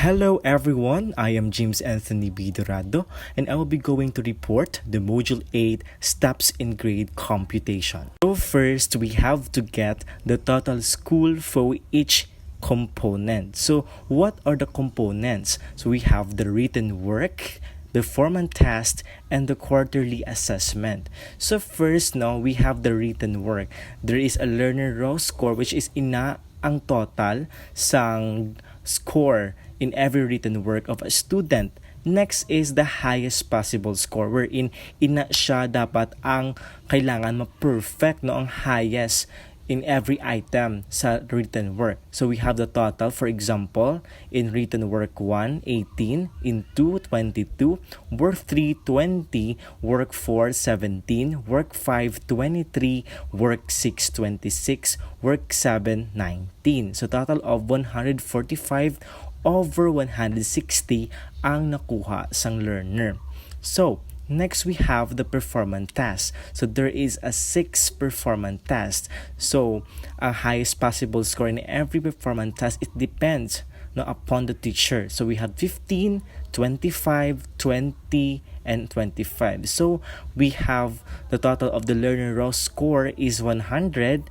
Hello everyone, I am James Anthony B. Dorado and I will be going to report the Module 8 Steps in Grade Computation. So first, we have to get the total score for each component. So what are the components? So we have the written work, the performance test, and the quarterly assessment. So first, now we have the written work. There is a learner raw score which is ang total sang score in every written work of a student. Next is the highest possible score wherein siya dapat ang kailangan ma-perfect ang highest in every item sa written work. So we have the total, for example, in written work 1, 18, in 2, 22, work 3, 20, work 4, 17, work 5, 23, work 6, 26, work 7, 19. So total of 145 over 160 ang nakuha sang learner. So, next we have the performance test. So there is a 6 performance test. So ang highest possible score in every performance test, it depends upon the teacher. So we have 15, 25, 20, and 25. So we have the total of the learner raw score is 100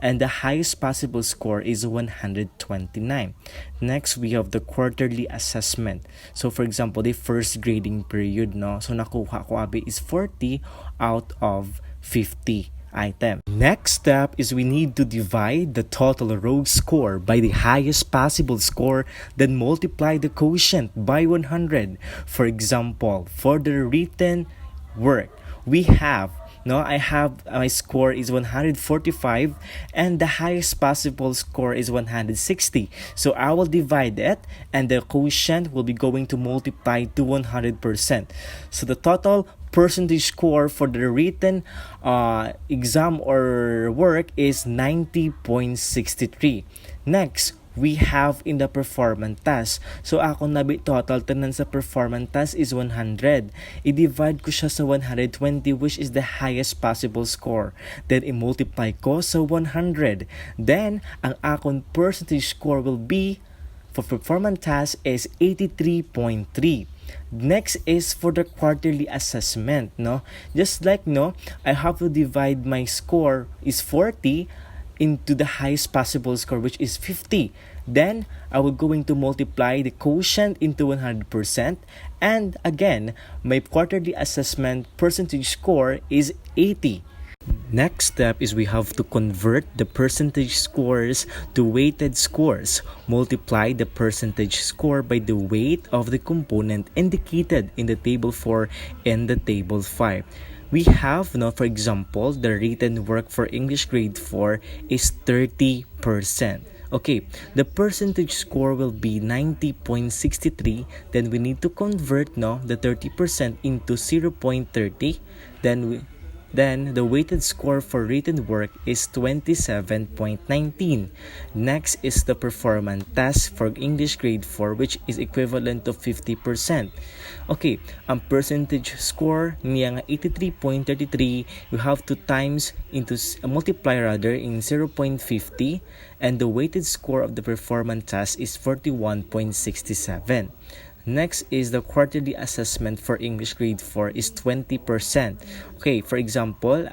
and the highest possible score is 129. Next, we have the quarterly assessment. So for example, the first grading period, so nakuha ko abi is 40 out of 50 item. Next step is we need to divide the total row score by the highest possible score, then multiply the quotient by 100. For example, for the written work, we have I have my score is 145 and the highest possible score is 160. So I will divide it and the quotient will be going to multiply to 100%. So the total percentage score for the written exam or work is 90.63. Next, we have in the performance test. So ako nabi total tanan sa performance test is 100. I-divide ko siya sa 120 which is the highest possible score. Then i-multiply ko sa 100. Then ang akong percentage score will be for performance test is 83.3. Next is for the quarterly assessment, Just like I have to divide my score is 40 into the highest possible score which is 50. Then I will going to multiply the quotient into 100%, and again my quarterly assessment percentage score is 80. Next step is we have to convert the percentage scores to weighted scores. Multiply the percentage score by the weight of the component indicated in the table 4 and the table 5. We have, for example, the written work for English grade 4 is 30%. Okay, the percentage score will be 90.63. Then we need to convert the 30% into 0.30. Then the weighted score for written work is 27.19. Next is the performance test for English grade 4 which is equivalent to 50%. Okay, ang percentage score niya nga 83.33, you have to multiply in 0.50, and the weighted score of the performance test is 41.67. Next is the quarterly assessment for English grade 4 is 20%. Okay, for example,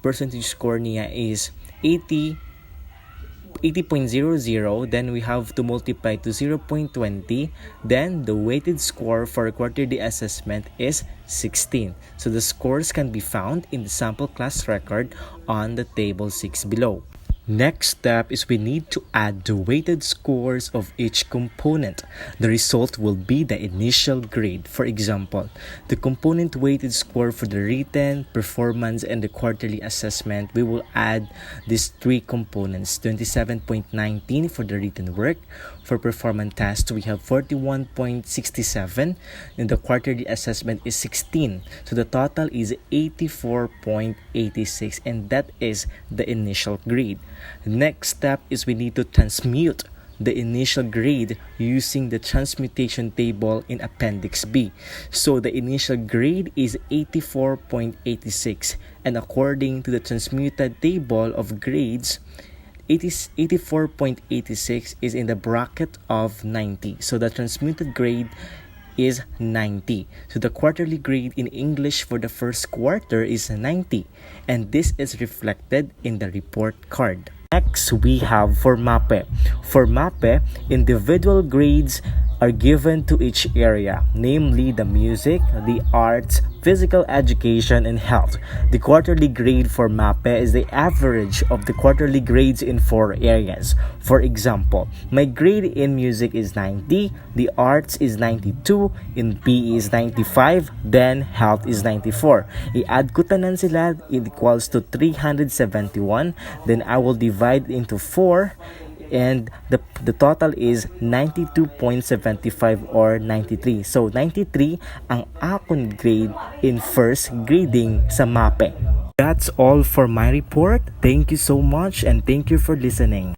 percentage score niya is 80.00, then we have to multiply to 0.20, then the weighted score for quarterly assessment is 16. So the scores can be found in the sample class record on the table 6 below. Next step is we need to add the weighted scores of each component. The result will be the initial grade. For example, the component weighted score for the written, performance, and the quarterly assessment, we will add these 3 components. 27.19 for the written work. For performance test, we have 41.67, and the quarterly assessment is 16. So the total is 84.86, and that is the initial grade. Next step is we need to transmute the initial grade using the transmutation table in Appendix B. So the initial grade is 84.86, and according to the transmuted table of grades, 84.86 is in the bracket of 90. So the transmuted grade is 90. So the quarterly grade in English for the first quarter is 90. And this is reflected in the report card. Next, we have for MAPE. For MAPE, individual grades are given to each area, namely the music, the arts, physical education, and health. The quarterly grade for MAPE is the average of the quarterly grades in 4 areas. For example, my grade in music is 90, the arts is 92, in PE is 95, then health is 94. I-add ko tanan sila, it equals to 371, then I will divide into 4, and the total is 92.75 or 93. So 93 ang akong grade in first grading sa MAPE. That's all for my report. Thank you so much and thank you for listening.